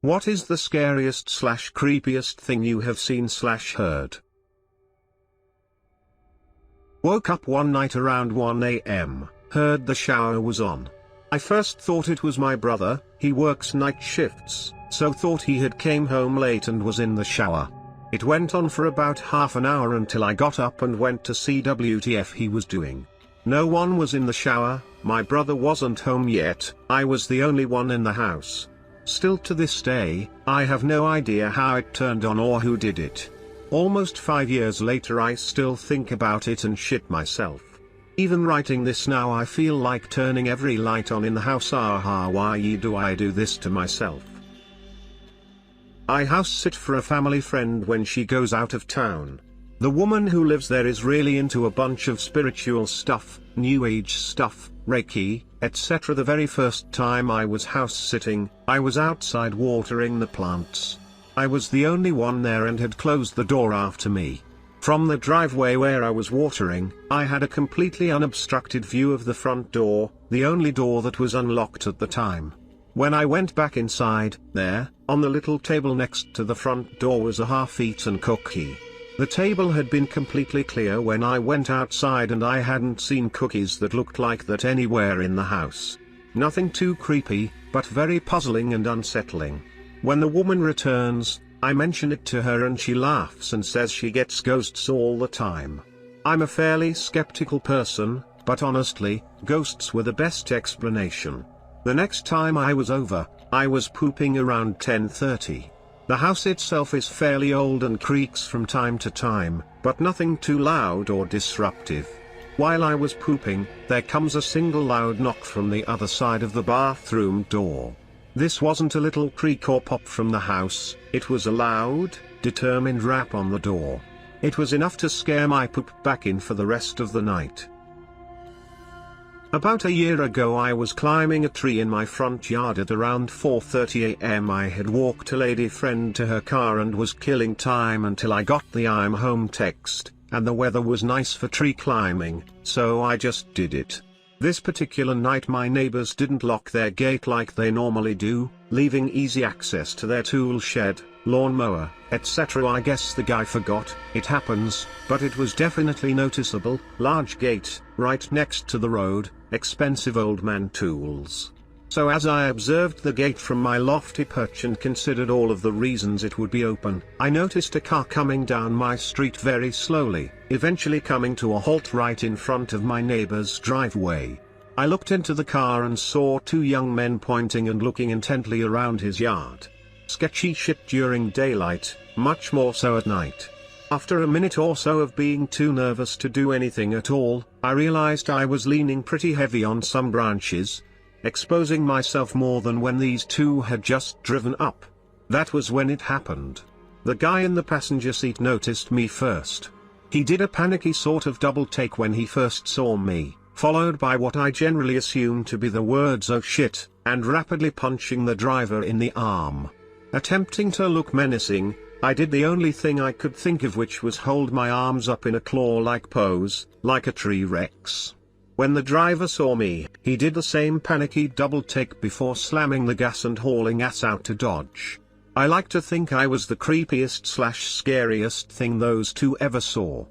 What is the scariest slash creepiest thing you have seen slash heard? Woke up one night around 1 AM, heard the shower was on. I first thought it was my brother, he works night shifts, so thought he had came home late and was in the shower. It went on for about half an hour until I got up and went to see WTF he was doing. No one was in the shower, my brother wasn't home yet, I was the only one in the house. Still to this day, I have no idea how it turned on or who did it. Almost 5 years later I still think about it and shit myself. Even writing this now I feel like turning every light on in the house. Why do I do this to myself? I house sit for a family friend when she goes out of town. The woman who lives there is really into a bunch of spiritual stuff, new age stuff, Reiki, etc. The very first time I was house sitting, I was outside watering the plants. I was the only one there and had closed the door after me. From the driveway where I was watering, I had a completely unobstructed view of the front door, the only door that was unlocked at the time. When I went back inside, there, on the little table next to the front door was a half-eaten cookie. The table had been completely clear when I went outside and I hadn't seen cookies that looked like that anywhere in the house. Nothing too creepy, but very puzzling and unsettling. When the woman returns, I mention it to her and she laughs and says she gets ghosts all the time. I'm a fairly skeptical person, but honestly, ghosts were the best explanation. The next time I was over, I was pooping around 10:30. The house itself is fairly old and creaks from time to time, but nothing too loud or disruptive. While I was pooping, there comes a single loud knock from the other side of the bathroom door. This wasn't a little creak or pop from the house, it was a loud, determined rap on the door. It was enough to scare my poop back in for the rest of the night. About a year ago I was climbing a tree in my front yard at around 4:30 AM. I had walked a lady friend to her car and was killing time until I got the "I'm home" text, and the weather was nice for tree climbing, so I just did it. This particular night my neighbors didn't lock their gate like they normally do, leaving easy access to their tool shed, lawnmower, etc. I guess the guy forgot, it happens, but it was definitely noticeable. Large gate, right next to the road, expensive old man tools. So as I observed the gate from my lofty perch and considered all of the reasons it would be open, I noticed a car coming down my street very slowly, eventually coming to a halt right in front of my neighbor's driveway. I looked into the car and saw two young men pointing and looking intently around his yard. Sketchy shit during daylight, much more so at night. After a minute or so of being too nervous to do anything at all, I realized I was leaning pretty heavy on some branches, exposing myself more than when these two had just driven up. That was when it happened. The guy in the passenger seat noticed me first. He did a panicky sort of double take when he first saw me, followed by what I generally assume to be the words "oh shit," and rapidly punching the driver in the arm. Attempting to look menacing, I did the only thing I could think of, which was hold my arms up in a claw-like pose, like a T-Rex. When the driver saw me, he did the same panicky double take before slamming the gas and hauling ass out to dodge. I like to think I was the creepiest slash scariest thing those two ever saw.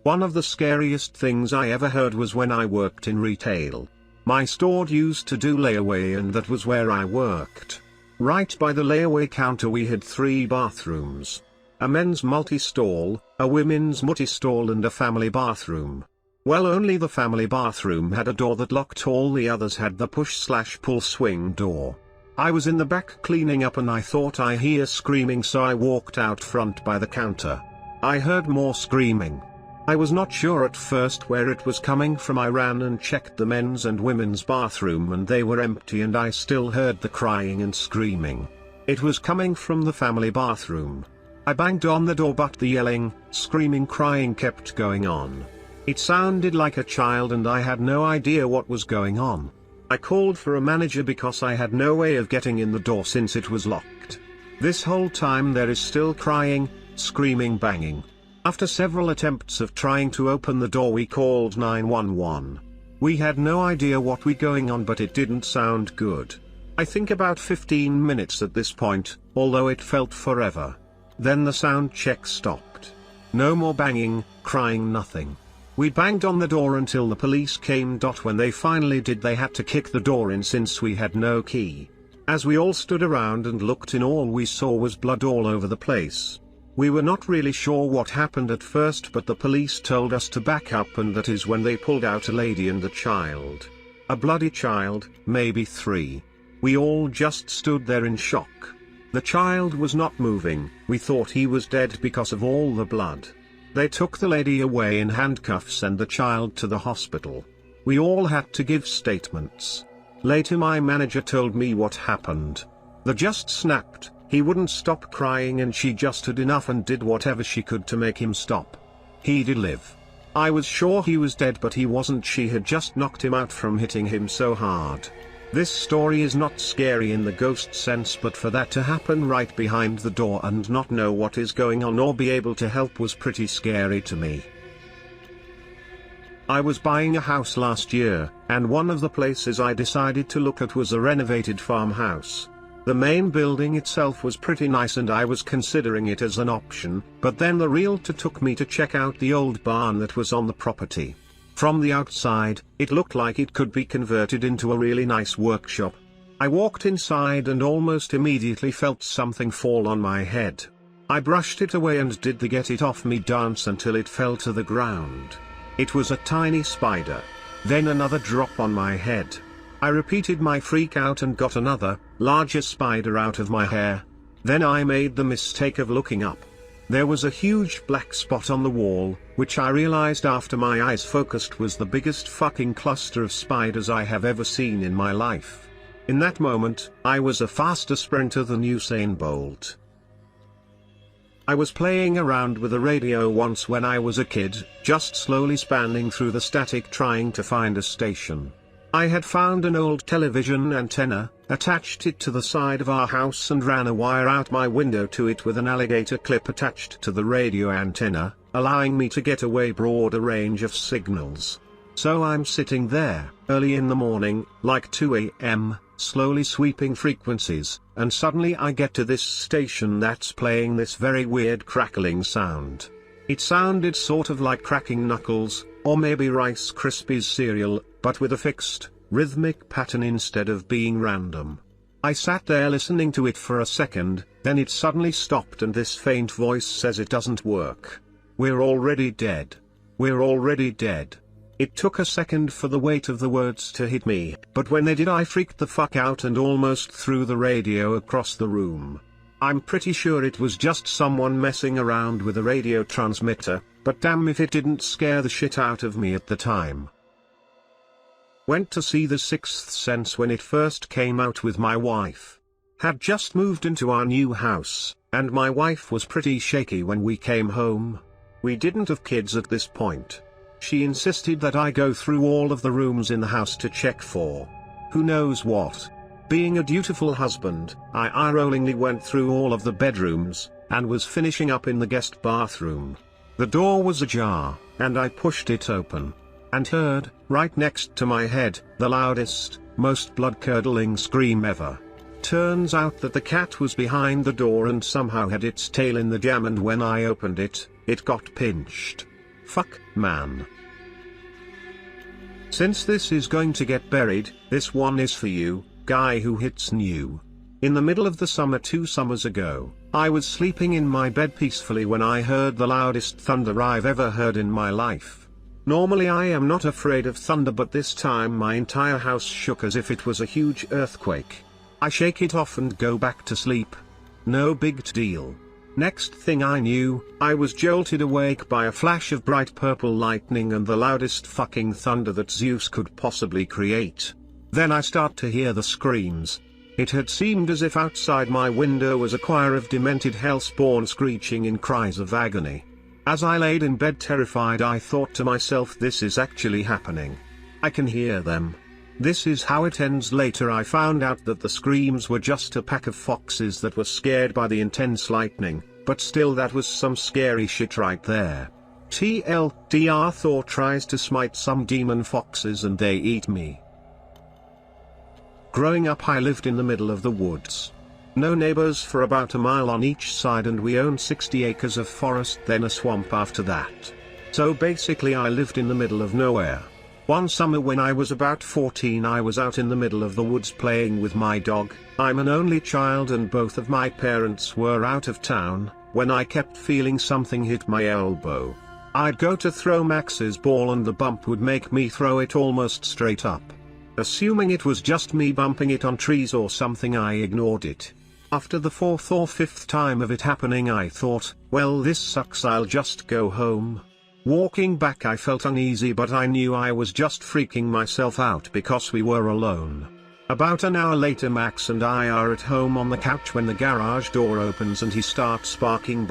One of the scariest things I ever heard was when I worked in retail. My store used to do layaway and that was where I worked. Right by the layaway counter we had 3 bathrooms. A men's multi-stall, a women's multi-stall and a family bathroom. Well, only the family bathroom had a door that locked, all the others had the push/pull swing door. I was in the back cleaning up and I thought I hear screaming, so I walked out front by the counter. I heard more screaming. I was not sure at first where it was coming from. I ran and checked the men's and women's bathroom and they were empty, and I still heard the crying and screaming. It was coming from the family bathroom. I banged on the door but the yelling, screaming, crying kept going on. It sounded like a child and I had no idea what was going on. I called for a manager because I had no way of getting in the door since it was locked. This whole time there is still crying, screaming, banging. After several attempts of trying to open the door we called 911. We had no idea what was going on, but it didn't sound good. I think about 15 minutes at this point, although it felt forever. Then the sound check stopped. No more banging, crying, nothing. We banged on the door until the police came. When they finally did, they had to kick the door in since we had no key. As we all stood around and looked in, all we saw was blood all over the place. We were not really sure what happened at first, but the police told us to back up, and that is when they pulled out a lady and a child. A bloody child, maybe 3. We all just stood there in shock. The child was not moving. We thought he was dead because of all the blood. They took the lady away in handcuffs and the child to the hospital. We all had to give statements. Later my manager told me what happened. The just snapped, he wouldn't stop crying, and she just had enough and did whatever she could to make him stop. He did live. I was sure he was dead, but he wasn't. She had just knocked him out from hitting him so hard. This story is not scary in the ghost sense, but for that to happen right behind the door and not know what is going on or be able to help was pretty scary to me. I was buying a house last year, and one of the places I decided to look at was a renovated farmhouse. The main building itself was pretty nice and I was considering it as an option, but then the realtor took me to check out the old barn that was on the property. From the outside, it looked like it could be converted into a really nice workshop. I walked inside and almost immediately felt something fall on my head. I brushed it away and did the get it off me dance until it fell to the ground. It was a tiny spider. Then another drop on my head. I repeated my freak out and got another, larger spider out of my hair. Then I made the mistake of looking up. There was a huge black spot on the wall, which I realized after my eyes focused was the biggest fucking cluster of spiders I have ever seen in my life. In that moment, I was a faster sprinter than Usain Bolt. I was playing around with a radio once when I was a kid, just slowly spanning through the static trying to find a station. I had found an old television antenna, attached it to the side of our house and ran a wire out my window to it with an alligator clip attached to the radio antenna, allowing me to get a way broader range of signals. So I'm sitting there, early in the morning, like 2 a.m., slowly sweeping frequencies, and suddenly I get to this station that's playing this very weird crackling sound. It sounded sort of like cracking knuckles, or maybe Rice Krispies cereal, but with a fixed, rhythmic pattern instead of being random. I sat there listening to it for a second, then it suddenly stopped and this faint voice says it doesn't work. We're already dead. We're already dead. It took a second for the weight of the words to hit me, but when they did I freaked the fuck out and almost threw the radio across the room. I'm pretty sure it was just someone messing around with a radio transmitter, but damn if it didn't scare the shit out of me at the time. Went to see The Sixth Sense when it first came out with my wife. Had just moved into our new house, and my wife was pretty shaky when we came home. We didn't have kids at this point. She insisted that I go through all of the rooms in the house to check for who knows what. Being a dutiful husband, I eye-rollingly went through all of the bedrooms, and was finishing up in the guest bathroom. The door was ajar, and I pushed it open. And heard, right next to my head, the loudest, most blood-curdling scream ever. Turns out that the cat was behind the door and somehow had its tail in the jam, and when I opened it, it got pinched. Fuck, man. Since this is going to get buried, this one is for you, guy who hits new. In the middle of the summer 2 summers ago, I was sleeping in my bed peacefully when I heard the loudest thunder I've ever heard in my life. Normally I am not afraid of thunder, but this time my entire house shook as if it was a huge earthquake. I shake it off and go back to sleep. No big deal. Next thing I knew, I was jolted awake by a flash of bright purple lightning and the loudest fucking thunder that Zeus could possibly create. Then I start to hear the screams. It had seemed as if outside my window was a choir of demented hellspawn screeching in cries of agony. As I laid in bed terrified, I thought to myself, this is actually happening. I can hear them. This is how it ends. Later I found out that the screams were just a pack of foxes that were scared by the intense lightning, but still that was some scary shit right there. TLDR, Thor tries to smite some demon foxes and they eat me. Growing up I lived in the middle of the woods. No neighbors for about a mile on each side, and we owned 60 acres of forest, then a swamp after that. So basically I lived in the middle of nowhere. One summer when I was about 14 I was out in the middle of the woods playing with my dog. I'm an only child and both of my parents were out of town, when I kept feeling something hit my elbow. I'd go to throw Max's ball and the bump would make me throw it almost straight up. Assuming it was just me bumping it on trees or something, I ignored it. After the fourth or fifth time of it happening I thought, well, this sucks, I'll just go home. Walking back I felt uneasy, but I knew I was just freaking myself out because we were alone. About an hour later Max and I are at home on the couch when the garage door opens and he starts barking.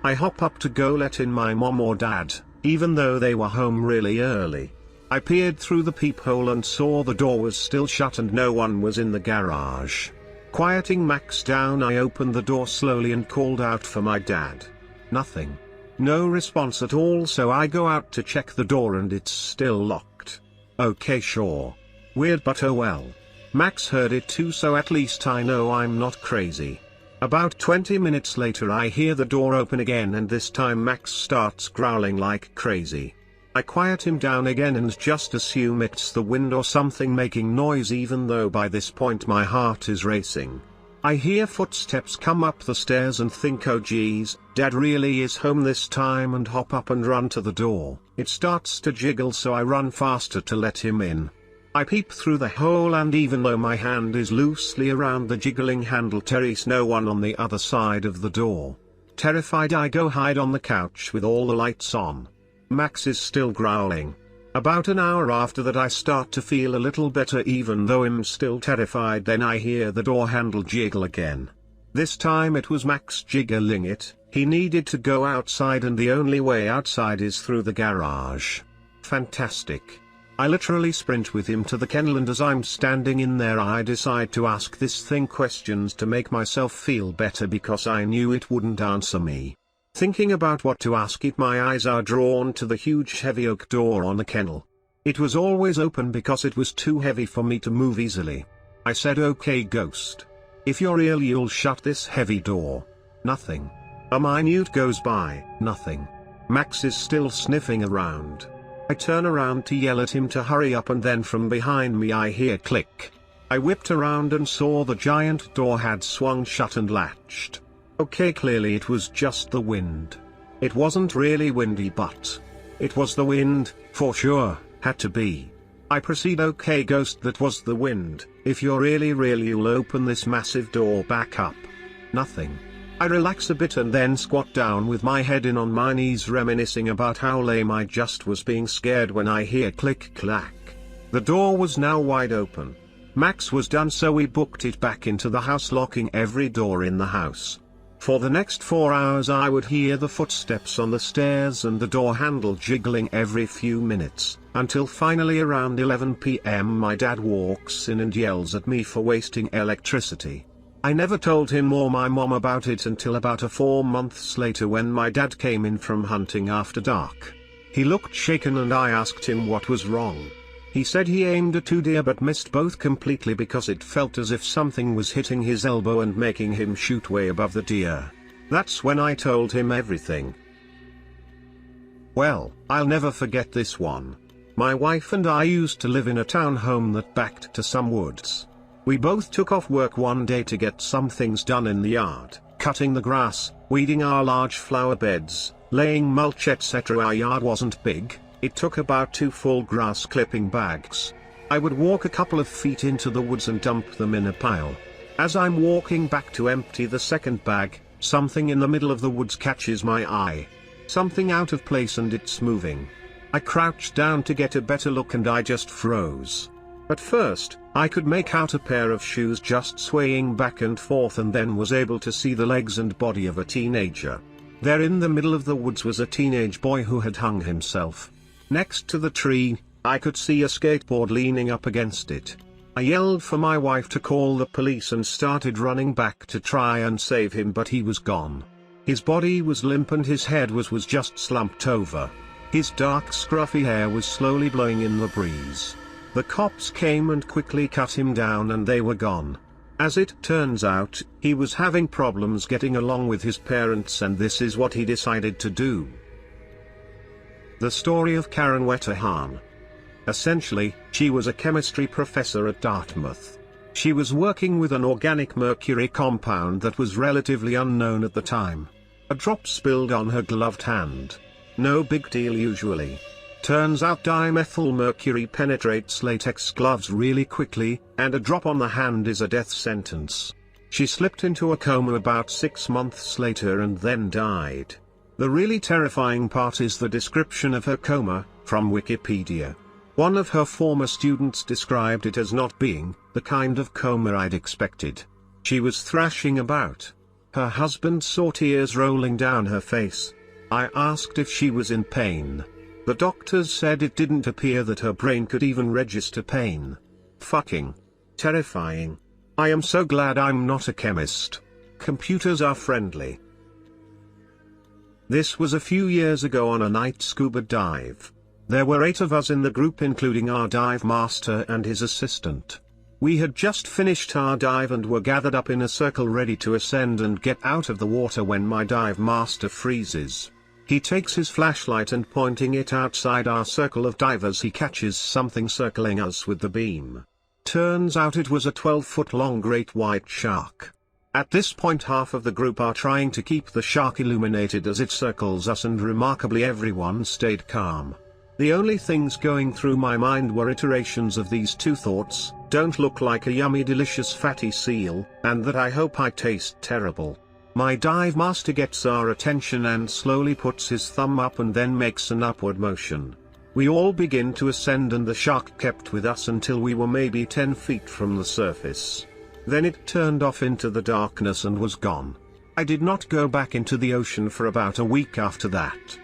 I hop up to go let in my mom or dad, even though they were home really early. I peered through the peephole and saw the door was still shut and no one was in the garage. Quieting Max down I opened the door slowly and called out for my dad. Nothing. No response at all, so I go out to check the door and it's still locked. Okay, sure. Weird, but oh well. Max heard it too, so at least I know I'm not crazy. About 20 minutes later I hear the door open again and this time Max starts growling like crazy. I quiet him down again and just assume it's the wind or something making noise, even though by this point my heart is racing. I hear footsteps come up the stairs and think, oh geez, Dad really is home this time, and hop up and run to the door. It starts to jiggle, so I run faster to let him in. I peep through the hole and even though my hand is loosely around the jiggling handle there's no one on the other side of the door. Terrified I go hide on the couch with all the lights on. Max is still growling. About an hour after that I start to feel a little better even though I'm still terrified. Then I hear the door handle jiggle again. This time it was Max jiggling it. He needed to go outside and the only way outside is through the garage. Fantastic. I literally sprint with him to the kennel, and as I'm standing in there I decide to ask this thing questions to make myself feel better because I knew it wouldn't answer me. Thinking about what to ask it, my eyes are drawn to the huge heavy oak door on the kennel. It was always open because it was too heavy for me to move easily. I said, okay ghost. If you're real you'll shut this heavy door. Nothing. A minute goes by, nothing. Max is still sniffing around. I turn around to yell at him to hurry up and then from behind me I hear click. I whipped around and saw the giant door had swung shut and latched. Okay, clearly it was just the wind. It wasn't really windy, but it was the wind, for sure, had to be. I proceed, okay ghost, that was the wind. If you're really real you'll open this massive door back up. Nothing. I relax a bit and then squat down with my head in on my knees reminiscing about how lame I just was being scared when I hear click clack. The door was now wide open. Max was done, so we booked it back into the house, locking every door in the house. For the next 4 hours I would hear the footsteps on the stairs and the door handle jiggling every few minutes, until finally around 11 p.m. my dad walks in and yells at me for wasting electricity. I never told him or my mom about it until about 4 months later when my dad came in from hunting after dark. He looked shaken and I asked him what was wrong. He said he aimed at 2 deer but missed both completely because it felt as if something was hitting his elbow and making him shoot way above the deer. That's when I told him everything. Well, I'll never forget this one. My wife and I used to live in a townhome that backed to some woods. We both took off work one day to get some things done in the yard, cutting the grass, weeding our large flower beds, laying mulch, etc. Our yard wasn't big. It took about 2 full grass clipping bags. I would walk a couple of feet into the woods and dump them in a pile. As I'm walking back to empty the second bag, something in the middle of the woods catches my eye. Something out of place and it's moving. I crouched down to get a better look and I just froze. At first, I could make out a pair of shoes just swaying back and forth and then was able to see the legs and body of a teenager. There in the middle of the woods was a teenage boy who had hung himself. Next to the tree, I could see a skateboard leaning up against it. I yelled for my wife to call the police and started running back to try and save him, but he was gone. His body was limp and his head was just slumped over. His dark scruffy hair was slowly blowing in the breeze. The cops came and quickly cut him down and they were gone. As it turns out, he was having problems getting along with his parents and this is what he decided to do. The story of Karen Wetterhahn. Essentially, she was a chemistry professor at Dartmouth. She was working with an organic mercury compound that was relatively unknown at the time. A drop spilled on her gloved hand. No big deal usually. Turns out dimethylmercury penetrates latex gloves really quickly, and a drop on the hand is a death sentence. She slipped into a coma about 6 months later and then died. The really terrifying part is the description of her coma, from Wikipedia. One of her former students described it as not being the kind of coma I'd expected. She was thrashing about. Her husband saw tears rolling down her face. I asked if she was in pain. The doctors said it didn't appear that her brain could even register pain. Fucking terrifying. I am so glad I'm not a chemist. Computers are friendly. This was a few years ago on a night scuba dive. There were 8 of us in the group including our dive master and his assistant. We had just finished our dive and were gathered up in a circle ready to ascend and get out of the water when my dive master freezes. He takes his flashlight and pointing it outside our circle of divers he catches something circling us with the beam. Turns out it was a 12-foot-long great white shark. At this point half of the group are trying to keep the shark illuminated as it circles us and remarkably everyone stayed calm. The only things going through my mind were iterations of these 2 thoughts, don't look like a yummy delicious fatty seal, and that I hope I taste terrible. My dive master gets our attention and slowly puts his thumb up and then makes an upward motion. We all begin to ascend and the shark kept with us until we were maybe 10 feet from the surface. Then it turned off into the darkness and was gone. I did not go back into the ocean for about a week after that.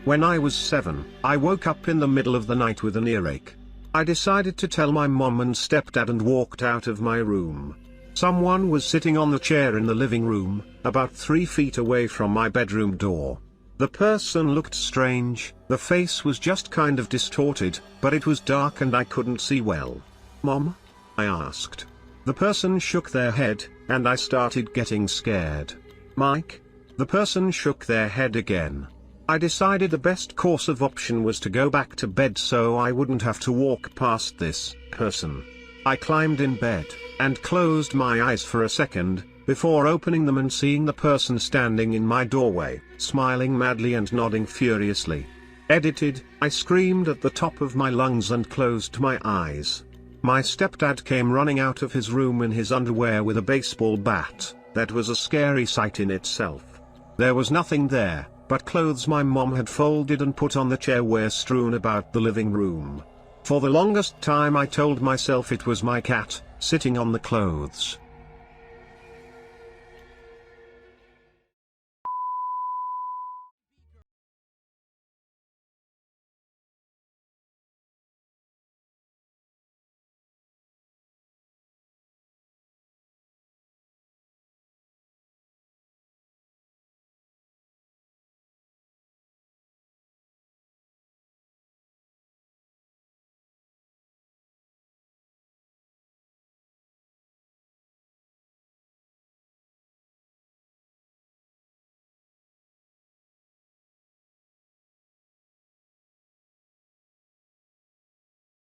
When I was 7, I woke up in the middle of the night with an earache. I decided to tell my mom and stepdad and walked out of my room. Someone was sitting on the chair in the living room, about 3 feet away from my bedroom door. The person looked strange, the face was just kind of distorted, but it was dark and I couldn't see well. "Mom?" I asked. The person shook their head, and I started getting scared. "Mike?" The person shook their head again. I decided the best course of option was to go back to bed so I wouldn't have to walk past this person. I climbed in bed, and closed my eyes for a second, before opening them and seeing the person standing in my doorway, smiling madly and nodding furiously. Edited, I screamed at the top of my lungs and closed my eyes. My stepdad came running out of his room in his underwear with a baseball bat. That was a scary sight in itself. There was nothing there, but clothes my mom had folded and put on the chair were strewn about the living room. For the longest time I told myself it was my cat, sitting on the clothes.